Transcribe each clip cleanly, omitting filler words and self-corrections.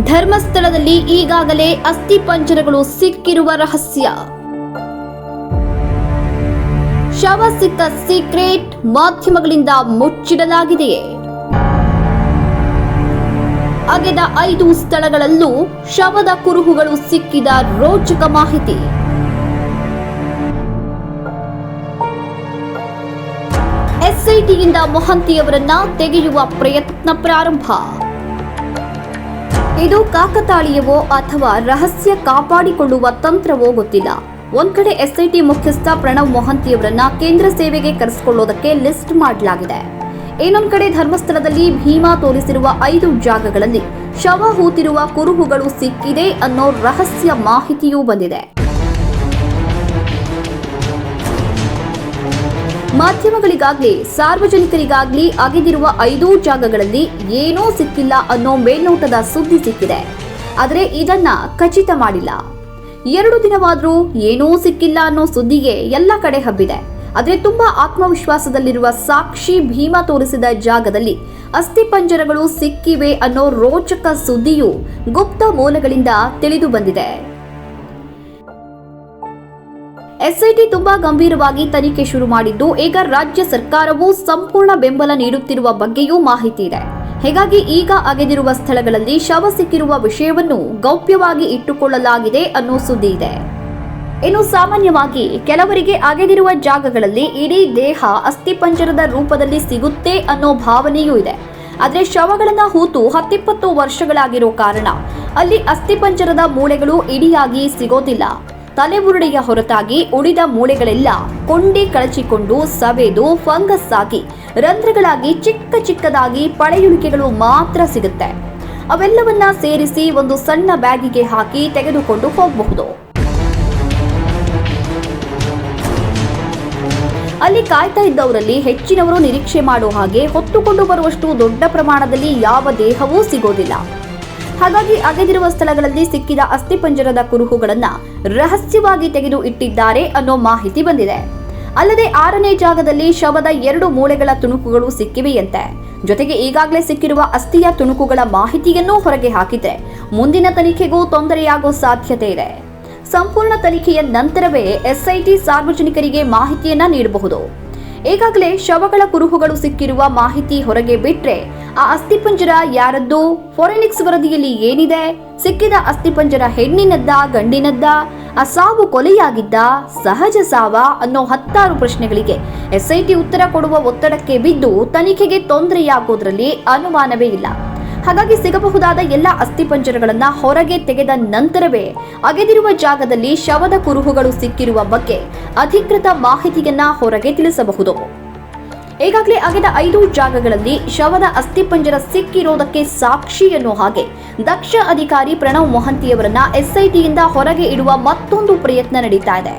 ಧರ್ಮಸ್ಥಳದಲ್ಲಿ ಈಗಾಗಲೇ ಅಸ್ಥಿಪಂಜರಗಳು ಸಿಕ್ಕಿರುವ ರಹಸ್ಯ. ಶವ ಸಿಕ್ಕ ಸೀಕ್ರೆಟ್ ಮಾಧ್ಯಮಗಳಿಂದ ಮುಚ್ಚಿಡಲಾಗಿದೆಯೇ? ಅಗೆದ 5 ಸ್ಥಳಗಳಲ್ಲೂ ಶವದ ಕುರುಹುಗಳು ಸಿಕ್ಕಿದ ರೋಚಕ ಮಾಹಿತಿ. ಎಸ್ಐಟಿಯಿಂದ ಮೊಹಂತಿಯವರನ್ನ ತೆಗೆಯುವ ಪ್ರಯತ್ನ ಪ್ರಾರಂಭ. ಇದು ಕಾಕತಾಳೀಯವೋ ಅಥವಾ ರಹಸ್ಯ ಕಾಪಾಡಿಕೊಳ್ಳುವ ತಂತ್ರವೋ ಗೊತ್ತಿಲ್ಲ. ಒಂದ್ ಕಡೆ ಎಸ್ಐಟಿ ಮುಖ್ಯಸ್ಥ ಪ್ರಣವ್ ಮೊಹಂತಿಯವರನ್ನ ಕೇಂದ್ರ ಸೇವೆಗೆ ಕರೆಸಿಕೊಳ್ಳೋದಕ್ಕೆ ಲಿಸ್ಟ್ ಮಾಡಲಾಗಿದೆ. ಇನ್ನೊಂದ್ ಕಡೆ ಧರ್ಮಸ್ಥಳದಲ್ಲಿ ಭೀಮಾ ತೋರಿಸಿರುವ 5 ಜಾಗಗಳಲ್ಲಿ ಶವ ಹೂತಿರುವ ಕುರುಹುಗಳು ಸಿಕ್ಕಿದೆ ಅನ್ನೋ ರಹಸ್ಯ ಮಾಹಿತಿಯೂ ಬಂದಿದೆ. ಮಾಧ್ಯಮಗಳಿಗಾಗ್ಲಿ ಸಾರ್ವಜನಿಕರಿಗಾಗ್ಲಿ ಅಗೆದಿರುವ 5 ಜಾಗಗಳಲ್ಲಿ ಏನೂ ಸಿಕ್ಕಿಲ್ಲ ಅನ್ನೋ ಮೇಲ್ನೋಟದ ಸುದ್ದಿ ಸಿಕ್ಕಿದೆ. ಆದರೆ ಇದನ್ನ ಖಚಿತ ಮಾಡಿಲ್ಲ. 2 ದಿನವಾದ್ರೂ ಏನೂ ಸಿಕ್ಕಿಲ್ಲ ಅನ್ನೋ ಸುದ್ದಿಗೆ ಎಲ್ಲ ಕಡೆ ಹಬ್ಬಿದೆ. ಆದರೆ ತುಂಬಾ ಆತ್ಮವಿಶ್ವಾಸದಲ್ಲಿರುವ ಸಾಕ್ಷಿ ಭೀಮಾ ತೋರಿಸಿದ ಜಾಗದಲ್ಲಿ ಅಸ್ಥಿಪಂಜರಗಳು ಸಿಕ್ಕಿವೆ ಅನ್ನೋ ರೋಚಕ ಸುದ್ದಿಯು ಗುಪ್ತ ಮೂಲಗಳಿಂದ ತಿಳಿದು ಬಂದಿದೆ. ಎಸ್ಐಟಿ ತುಂಬಾ ಗಂಭೀರವಾಗಿ ತನಿಖೆ ಶುರು ಮಾಡಿದ್ದು, ಈಗ ರಾಜ್ಯ ಸರ್ಕಾರವೂ ಸಂಪೂರ್ಣ ಬೆಂಬಲ ನೀಡುತ್ತಿರುವ ಬಗ್ಗೆಯೂ ಮಾಹಿತಿ ಇದೆ. ಹೀಗಾಗಿ ಈಗ ಅಗೆದಿರುವ ಸ್ಥಳಗಳಲ್ಲಿ ಶವ ಸಿಕ್ಕಿರುವ ವಿಷಯವನ್ನು ಗೌಪ್ಯವಾಗಿ ಇಟ್ಟುಕೊಳ್ಳಲಾಗಿದೆ ಅನ್ನೋ ಸುದ್ದಿ ಇದೆ. ಇನ್ನು ಸಾಮಾನ್ಯವಾಗಿ ಕೆಲವರಿಗೆ ಅಗೆದಿರುವ ಜಾಗಗಳಲ್ಲಿ ಇಡೀ ದೇಹ ಅಸ್ಥಿಪಂಜರದ ರೂಪದಲ್ಲಿ ಸಿಗುತ್ತೆ ಅನ್ನೋ ಭಾವನೆಯೂ ಇದೆ. ಆದರೆ ಶವಗಳನ್ನ ಹೂತು 10-20 ವರ್ಷಗಳಾಗಿರೋ ಕಾರಣ ಅಲ್ಲಿ ಅಸ್ಥಿಪಂಜರದ ಮೂಳೆಗಳು ಇಡಿಯಾಗಿ ಸಿಗೋದಿಲ್ಲ. ತಲೆಬುರುಡೆಯ ಹೊರತಾಗಿ ಉಳಿದ ಮೂಳೆಗಳೆಲ್ಲ ಕೊಂಡಿ ಕಳಚಿಕೊಂಡು ಸವೆದು ಫಂಗಸ್ ಆಗಿ ರಂಧ್ರಗಳಾಗಿ ಚಿಕ್ಕ ಚಿಕ್ಕದಾಗಿ ಪಳೆಯುಳಿಕೆಗಳು ಮಾತ್ರ ಸಿಗುತ್ತೆ. ಅವೆಲ್ಲವನ್ನ ಸೇರಿಸಿ ಒಂದು ಸಣ್ಣ ಬ್ಯಾಗಿಗೆ ಹಾಕಿ ತೆಗೆದುಕೊಂಡು ಹೋಗಬಹುದು. ಅಲ್ಲಿ ಕಾಯ್ತಾ ಇದ್ದವರಲ್ಲಿ ಹೆಚ್ಚಿನವರು ನಿರೀಕ್ಷೆ ಮಾಡೋ ಹಾಗೆ ಹೊತ್ತುಕೊಂಡು ಬರುವಷ್ಟು ದೊಡ್ಡ ಪ್ರಮಾಣದಲ್ಲಿ ಯಾವ ದೇಹವೂ ಸಿಗೋದಿಲ್ಲ. ಹಾಗಾಗಿ ಅಗೆದಿರುವ ಸ್ಥಳಗಳಲ್ಲಿ ಸಿಕ್ಕಿದ ಅಸ್ಥಿಪಂಜರದ ಕುರುಹುಗಳನ್ನ ರಹಸ್ಯವಾಗಿ ತೆಗೆದು ಇಟ್ಟಿದ್ದಾರೆ ಅನ್ನೋ ಮಾಹಿತಿ ಬಂದಿದೆ. ಅಲ್ಲದೆ 6ನೇ ಜಾಗದಲ್ಲಿ ಶವದ 2 ಮೂಳೆಗಳ ತುಣುಕುಗಳು ಸಿಕ್ಕಿವೆಯಂತೆ. ಜೊತೆಗೆ ಈಗಾಗಲೇ ಸಿಕ್ಕಿರುವ ಅಸ್ಥಿಯ ತುಣುಕುಗಳ ಮಾಹಿತಿಯನ್ನೂ ಹೊರಗೆ ಹಾಕಿದ್ರೆ ಮುಂದಿನ ತನಿಖೆಗೂ ತೊಂದರೆಯಾಗೋ ಸಾಧ್ಯತೆ ಇದೆ. ಸಂಪೂರ್ಣ ತನಿಖೆಯ ನಂತರವೇ ಎಸ್ಐಟಿ ಸಾರ್ವಜನಿಕರಿಗೆ ಮಾಹಿತಿಯನ್ನ ನೀಡಬಹುದು. ಈಗಾಗಲೇ ಶವಗಳ ಕುರುಹುಗಳು ಸಿಕ್ಕಿರುವ ಮಾಹಿತಿ ಹೊರಗೆ ಬಿಟ್ರೆ ಆ ಅಸ್ಥಿಪಂಜರ ಯಾರದ್ದು, ಫೋರೆನ್ಸಿಕ್ಸ್ ವರದಿಯಲ್ಲಿ ಏನಿದೆ, ಸಿಕ್ಕಿದ ಅಸ್ಥಿಪಂಜರ ಹೆಣ್ಣಿನದ್ದ ಗಂಡಿನದ್ದ, ಆ ಸಾವು ಕೊಲೆಯಾಗಿದ್ದ, ಸಹಜ ಸಾವ ಅನ್ನೋ 10 ಪ್ರಶ್ನೆಗಳಿಗೆ ಎಸ್ಐಟಿ ಉತ್ತರ ಕೊಡುವ ಒತ್ತಡಕ್ಕೆ ಬಿದ್ದು ತನಿಖೆಗೆ ತೊಂದರೆಯಾಗೋದ್ರಲ್ಲಿ ಅನುಮಾನವೇ ಇಲ್ಲ. ಹಾಗಾಗಿ ಸಿಗಬಹುದಾದ ಎಲ್ಲ ಅಸ್ಥಿಪಂಜರಗಳನ್ನ ಹೊರಗೆ ತೆಗೆದ ನಂತರವೇ ಅಗೆದಿರುವ ಜಾಗದಲ್ಲಿ ಶವದ ಕುರುಹುಗಳು ಸಿಕ್ಕಿರುವ ಬಗ್ಗೆ ಅಧಿಕೃತ ಮಾಹಿತಿಯನ್ನ ಹೊರಗೆ ತಿಳಿಸಬಹುದು. ಈಗಾಗಲೇ ಅಗೆದ 5 ಜಾಗಗಳಲ್ಲಿ ಶವದ ಅಸ್ಥಿಪಂಜರ ಸಿಕ್ಕಿರೋದಕ್ಕೆ ಸಾಕ್ಷಿ ಎನ್ನುವ ಹಾಗೆ ದಕ್ಷ ಅಧಿಕಾರಿ ಪ್ರಣವ್ ಮೊಹಂತಿಯವರನ್ನ ಎಸ್ಐಟಿಯಿಂದ ಹೊರಗೆ ಇಡುವ ಮತ್ತೊಂದು ಪ್ರಯತ್ನ ನಡೀತಾ ಇದೆ.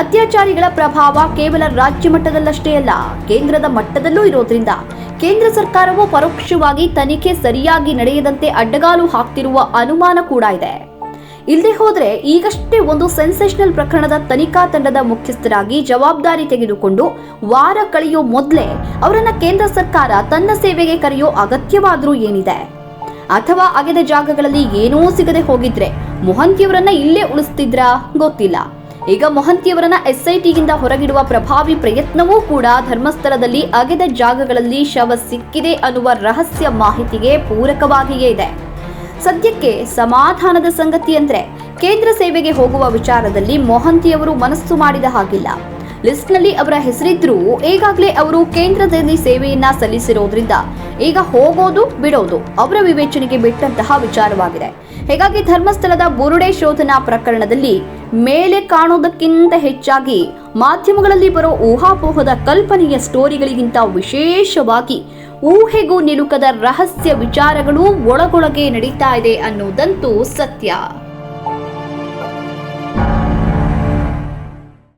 ಅತ್ಯಾಚಾರಿಗಳ ಪ್ರಭಾವ ಕೇವಲ ರಾಜ್ಯ ಮಟ್ಟದಲ್ಲಷ್ಟೇ ಅಲ್ಲ, ಕೇಂದ್ರದ ಮಟ್ಟದಲ್ಲೂ ಇರೋದ್ರಿಂದ ಕೇಂದ್ರ ಸರ್ಕಾರವು ಪರೋಕ್ಷವಾಗಿ ತನಿಖೆ ಸರಿಯಾಗಿ ನಡೆಯದಂತೆ ಅಡ್ಡಗಾಲು ಹಾಕ್ತಿರುವ ಅನುಮಾನ ಕೂಡ ಇದೆ. ಇಲ್ಲದೆ ಹೋದ್ರೆ ಈಗಷ್ಟೇ ಒಂದು ಸೆನ್ಸೇಷನಲ್ ಪ್ರಕರಣದ ತನಿಖಾ ತಂಡದ ಮುಖ್ಯಸ್ಥರಾಗಿ ಜವಾಬ್ದಾರಿ ತೆಗೆದುಕೊಂಡು ವಾರ ಕಳೆಯೋ ಮೊದಲೇ ಅವರನ್ನ ಕೇಂದ್ರ ಸರ್ಕಾರ ತನ್ನ ಸೇವೆಗೆ ಕರೆಯೋ ಅಗತ್ಯವಾದ್ರೂ ಏನಿದೆ? ಅಥವಾ ಅಗೆದ ಜಾಗಗಳಲ್ಲಿ ಏನೂ ಸಿಗದೆ ಹೋಗಿದ್ರೆ ಮೊಹಂತಿಯವರನ್ನ ಇಲ್ಲೇ ಉಳಿಸ್ತಿದ್ರಾ ಗೊತ್ತಿಲ್ಲ. ಈಗ ಮೊಹಂತಿಯವರನ್ನ ಎಸ್ಐಟಿಯಿಂದ ಹೊರಗಿಡುವ ಪ್ರಭಾವಿ ಪ್ರಯತ್ನವೂ ಕೂಡ ಧರ್ಮಸ್ಥಳದಲ್ಲಿ ಅಗೆದ ಜಾಗಗಳಲ್ಲಿ ಶವ ಸಿಕ್ಕಿದೆ ಅನ್ನುವ ರಹಸ್ಯ ಮಾಹಿತಿಗೆ ಪೂರಕವಾಗಿಯೇ ಇದೆ. ಸದ್ಯಕ್ಕೆ ಸಮಾಧಾನದ ಸಂಗತಿ ಅಂದ್ರೆ ಕೇಂದ್ರ ಸೇವೆಗೆ ಹೋಗುವ ವಿಚಾರದಲ್ಲಿ ಮೊಹಂತಿಯವರು ಮನಸ್ಸು ಮಾಡಿದ ಹಾಗಿಲ್ಲ. ಲಿಸ್ಟ್ನಲ್ಲಿ ಅವರ ಹೆಸರಿದ್ರೂ ಈಗಾಗಲೇ ಅವರು ಕೇಂದ್ರದಲ್ಲಿ ಸೇವೆಯನ್ನ ಸಲ್ಲಿಸಿರೋದ್ರಿಂದ ಈಗ ಹೋಗೋದು ಬಿಡೋದು ಅವರ ವಿವೇಚನೆಗೆ ಬಿಟ್ಟಂತಹ ವಿಚಾರವಾಗಿದೆ. ಹೀಗಾಗಿ ಧರ್ಮಸ್ಥಳದ ಬುರುಡೆ ಶೋಧನಾ ಪ್ರಕರಣದಲ್ಲಿ ಮೇಲೆ ಕಾಣೋದಕ್ಕಿಂತ ಹೆಚ್ಚಾಗಿ ಮಾಧ್ಯಮಗಳಲ್ಲಿ ಬರೋ ಊಹಾಪೋಹದ ಕಲ್ಪನೆಯ ಸ್ಟೋರಿಗಳಿಗಿಂತ ವಿಶೇಷವಾಗಿ ಊಹೆಗೂ ನಿಲುಕದ ರಹಸ್ಯ ವಿಚಾರಗಳು ಒಳಗೊಳಗೆ ನಡೀತಾ ಇದೆ ಅನ್ನೋದಂತೂ ಸತ್ಯ.